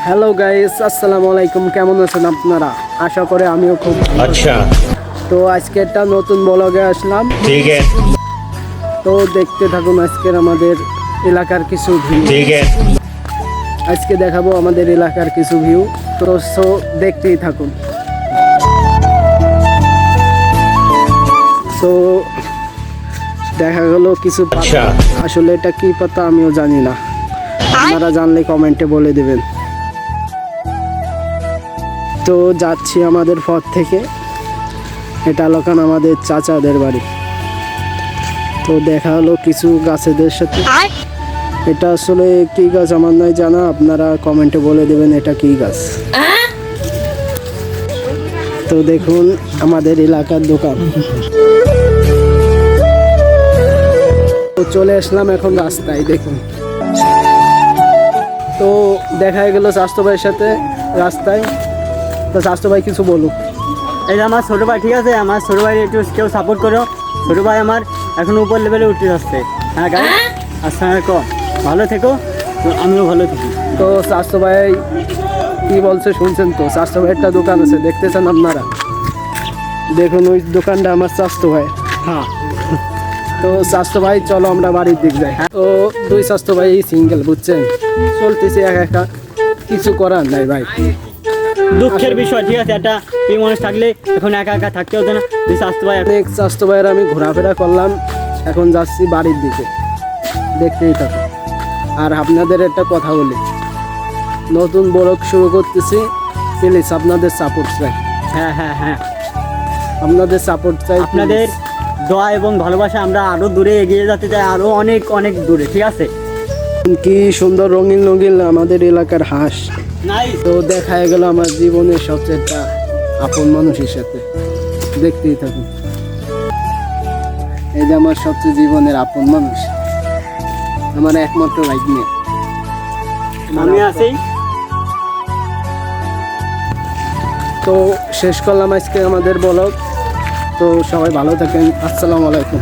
Hello guys, আসসালামু আলাইকুম। কেমন আছেন আপনারা? আশা করি আমিও খুব अच्छा তো আজকে একটা নতুন ব্লগে আসলাম। ठीक है তো দেখতে থাকুন আজকের আমাদের এলাকার কিছু ভিউ। ठीक है আজকে দেখাবো আমাদের এলাকার কিছু ভিউ। তো দেখতেই থাকুন। তো দেখা গেল কিছু পাতা। আচ্ছা। আসলে এটা কি পাতা আমিও জানি না, আপনারা জানলে কমেন্টে বলে দেবেন। তো যাচ্ছি আমাদের পথ থেকে, এটা লোকান আমাদের চাচাদের বাড়ি। তো দেখা হলো কিছু গাছেদের সাথে। এটা আসলে কি গাছ আমার নাই জানা, আপনারা কমেন্টে বলে দেবেন এটা কি গাছ। তো দেখুন আমাদের এলাকার দোকান। তো চলে আসলাম এখন রাস্তায়, দেখুন। তো দেখা গেল স্বাস্থ্য ভাইয়ের সাথে রাস্তায়। তো স্বাস্থ্য ভাই কিছু বলুক। এই যে আমার ছোটো ভাই, ঠিক আছে, আমার ছোটো ভাই একটু কেউ সাপোর্ট করো। ছোটো ভাই আমার এখন উপর লেভেলে উঠতে যাচ্ছে। হ্যাঁ গাই, আসসালামু আলাইকুম, ভালো থেকো, তো আমিও ভালো থাকি। তো স্বাস্থ্য ভাই কি বলছে শুনছেন? তো স্বাস্থ্য ভাই একটা দোকান আছে, দেখতেছেন আপনারা। দেখুন ওই দোকানটা আমার স্বাস্থ্য ভাই। হ্যাঁ, তো স্বাস্থ্য ভাই চলো আমরা বাড়ির দিক যাই। তো দুই স্বাস্থ্য ভাই সিঙ্গেল, বুঝছেন, চলতেছে একা একা, কিছু করার নাই ভাই। দুঃখের বিষয়, ঠিক আছে, একটা প্রিয় মানুষ থাকলে এখন একা একা থাকতে হতো না। তুই স্বাস্থ্য ভাই অনেক স্বাস্থ্য ভাইয়ের আমি ঘোরাফেরা করলাম, এখন যাচ্ছি বাড়ির দিকে, দেখতেই থাকুন। আর আপনাদের একটা কথা বলি, নতুন ব্লগ শুরু করতেছি, প্লিজ আপনাদের সাপোর্ট চাই। হ্যাঁ হ্যাঁ হ্যাঁ, আপনাদের সাপোর্ট চাই, আপনাদের দোয়া এবং ভালোবাসা আমরা আরও দূরে এগিয়ে যেতে চাই, আরও অনেক অনেক দূরে, ঠিক আছে। কি সুন্দর রঙিন রঙিন আমাদের এলাকার হাঁস। নাই তো দেখা গেল আমার জীবনের সবচেয়ে একটা আপন মানুষের সাথে, দেখতেই থাকুন। এই যে আমার সবচেয়ে জীবনের আপন মানুষ, আমার একমাত্র বাইক নিয়ে আমি আছি। তো শেষ করলাম আজকে আমাদের ব্লগ। তো সবাই ভালো থাকেন, আসসালামু আলাইকুম।